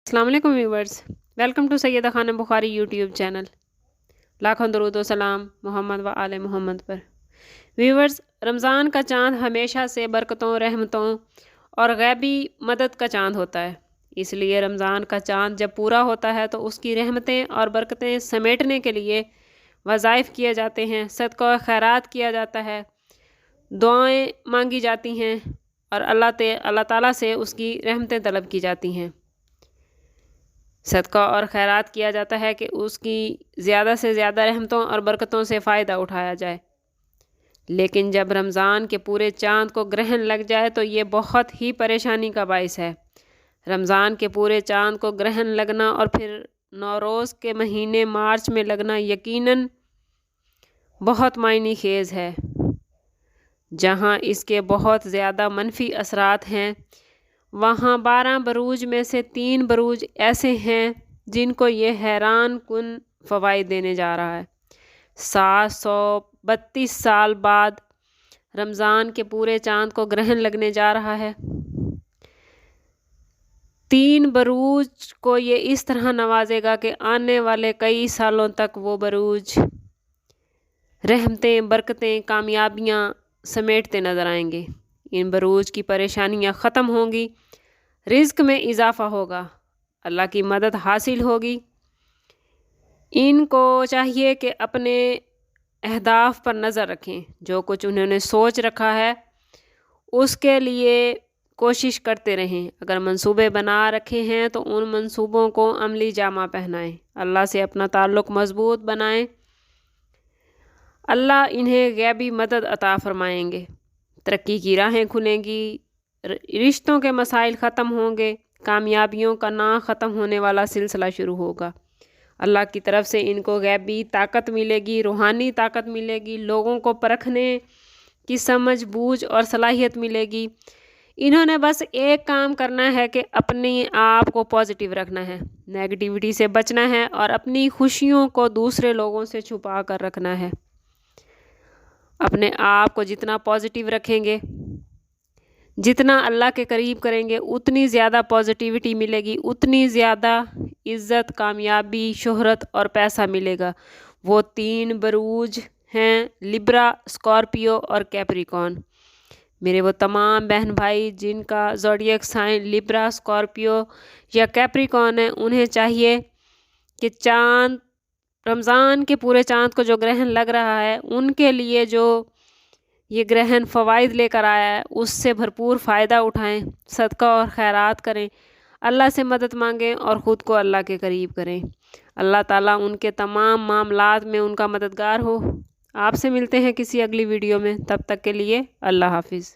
अस्सलाम वालेकुम viewers, welcome to Syeda Khanam Bukhari YouTube channel. लाखों दरूद व सलाम मोहम्मद व आले मोहम्मद पर। व्यूवर्स, रमज़ान का चाँद हमेशा से बरकतों, रहमतों और गैबी मदद का चाँद होता है। इसलिए रमज़ान का चाँद जब पूरा होता है तो उसकी रहमतें और बरकतें समेटने के लिए वज़ाइफ किए जाते हैं, सदका और खैरात किया जाता है, दुआएँ मांगी जाती हैं और अल्लाह ताला से उसकी रहमतें तलब की जाती हैं। सदका और खैरात किया जाता है कि उसकी ज़्यादा से ज़्यादा रहमतों और बरकतों से फ़ायदा उठाया जाए। लेकिन जब रमज़ान के पूरे चाँद को ग्रहण लग जाए तो ये बहुत ही परेशानी का बाइस है। रमज़ान के पूरे चाँद को ग्रहण लगना और फिर नौरोज़ के महीने मार्च में लगना यकीनन बहुत मायने खेज़ है। जहाँ इसके बहुत ज़्यादा मनफी असरात हैं, वहाँ 12 बरूज में से 3 बरूज ऐसे हैं जिनको ये हैरान कुन फ़वाइद देने जा रहा है। 732 साल बाद रमज़ान के पूरे चाँद को ग्रहण लगने जा रहा है। 3 बरूज को ये इस तरह नवाजेगा कि आने वाले कई सालों तक वो बरूज रहमतें, बरकतें, कामयाबियाँ समेटते नज़र आएंगे। इन बरूज की परेशानियाँ ख़त्म होंगी, रिज़्क में इजाफ़ा होगा, अल्लाह की मदद हासिल होगी। इनको चाहिए कि अपने अहदाफ पर नज़र रखें। जो कुछ उन्होंने सोच रखा है उसके लिए कोशिश करते रहें। अगर मंसूबे बना रखे हैं तो उन मंसूबों को अमली जामा पहनाएं, अल्लाह से अपना ताल्लुक़ मज़बूत बनाएं। अल्लाह इन्हें गैबी मदद अता फ़रमाएंगे, तरक्की की राहें खुलेंगी, रिश्तों के मसाइल ख़त्म होंगे, कामयाबियों का ना ख़त्म होने वाला सिलसिला शुरू होगा। अल्लाह की तरफ से इनको गैबी ताकत मिलेगी, रूहानी ताकत मिलेगी, लोगों को परखने की समझ, बूझ और सलाहियत मिलेगी। इन्होंने बस एक काम करना है कि अपने आप को पॉजिटिव रखना है, नेगेटिविटी से बचना है और अपनी खुशियों को दूसरे लोगों से छुपा कर रखना है। अपने आप को जितना पॉजिटिव रखेंगे, जितना अल्लाह के करीब करेंगे, उतनी ज़्यादा पॉजिटिविटी मिलेगी, उतनी ज़्यादा इज़्ज़त, कामयाबी, शोहरत और पैसा मिलेगा। वो 3 बरूज हैं लिब्रा, स्कॉर्पियो और कैप्रिकॉर्न। मेरे वो तमाम बहन भाई जिनका ज़ोडिएक साइन लिब्रा, स्कॉर्पियो या कैप्रिकॉर्न है, उन्हें चाहिए कि चाँद, रमज़ान के पूरे चाँद को जो ग्रहण लग रहा है, उनके लिए जो ये ग्रहण फ़वाइद लेकर आया है उससे भरपूर फ़ायदा उठाएं, सदका और खैरात करें, अल्लाह से मदद मांगें और ख़ुद को अल्लाह के करीब करें। अल्लाह ताला उनके तमाम मामलात में उनका मददगार हो। आपसे मिलते हैं किसी अगली वीडियो में, तब तक के लिए अल्लाह हाफिज़।